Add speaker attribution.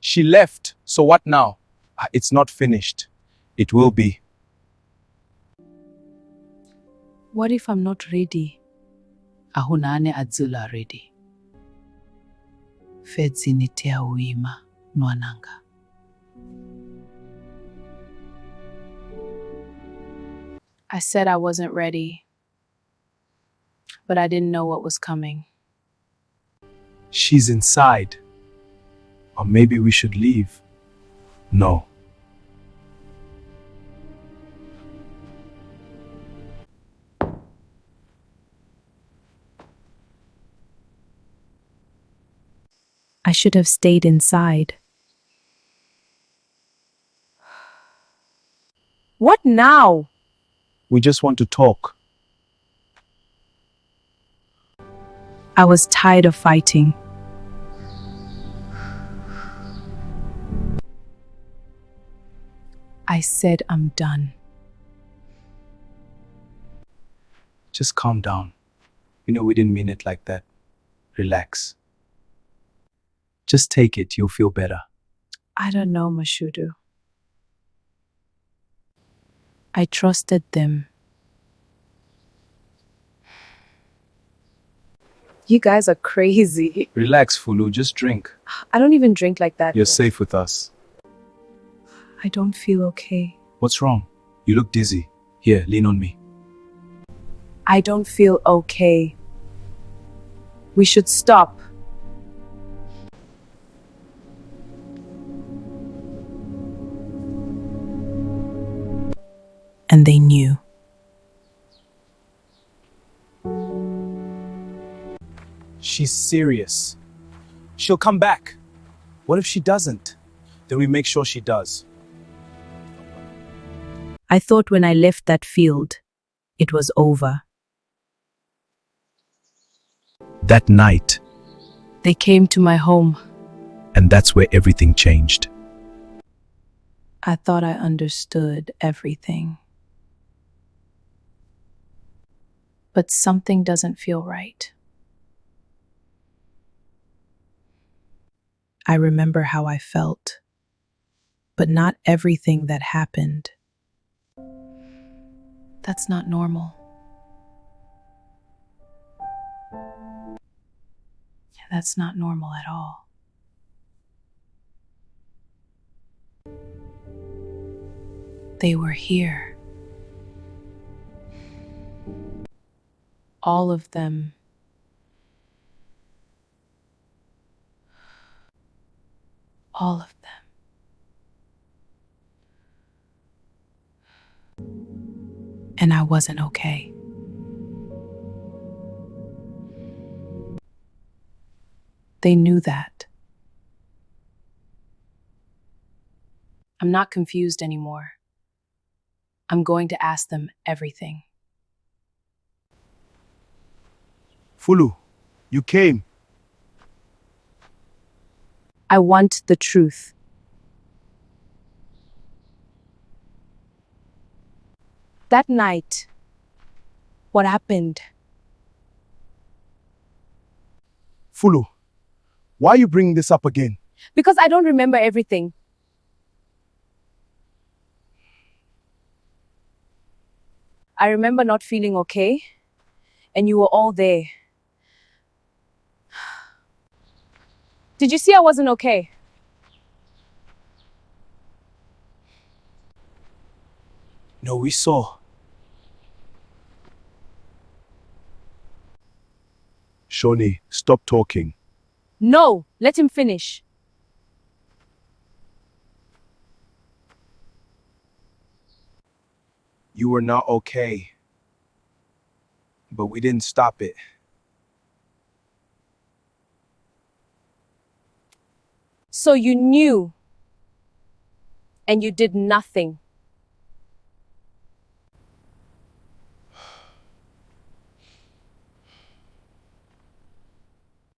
Speaker 1: She left, so what now? It's not finished. It will be.
Speaker 2: What if I'm not ready? Ahunane adzula ready. Fedzi nitea uima nwananga. I said I wasn't ready, but I didn't know what was coming.
Speaker 1: She's inside. Or maybe we should leave. No.
Speaker 2: I should have stayed inside. What now?
Speaker 1: We just want to talk.
Speaker 2: I was tired of fighting. I said I'm done.
Speaker 1: Just calm down. You know we didn't mean it like that. Relax. Just take it, you'll feel better.
Speaker 2: I don't know, Mashudu. I trusted them. You guys are crazy.
Speaker 1: Relax, Fulu, just drink.
Speaker 2: I don't even drink like that.
Speaker 1: You're safe with us.
Speaker 2: I don't feel okay.
Speaker 1: What's wrong? You look dizzy. Here, lean on me.
Speaker 2: I don't feel okay. We should stop. And they knew.
Speaker 1: She's serious. She'll come back. What if she doesn't? Then we make sure she does.
Speaker 2: I thought when I left that field, it was over.
Speaker 1: That night,
Speaker 2: They came to my home.
Speaker 1: and that's where everything changed.
Speaker 2: I thought I understood everything. But something doesn't feel right. I remember how I felt, but not everything that happened. That's not normal. That's not normal at all. They were here. All of them. All of them. And I wasn't okay. They knew that. I'm not confused anymore. I'm going to ask them everything.
Speaker 1: Fulu, you came.
Speaker 2: I want the truth. That night, what happened?
Speaker 1: Fulu, why are you bringing this up again?
Speaker 2: Because I don't remember everything. I remember not feeling okay, and you were all there. Did you see I wasn't okay?
Speaker 1: No, we saw. Shony, stop talking.
Speaker 2: No, let him finish.
Speaker 1: You were not okay. But we didn't stop it.
Speaker 2: So you knew, and you did nothing.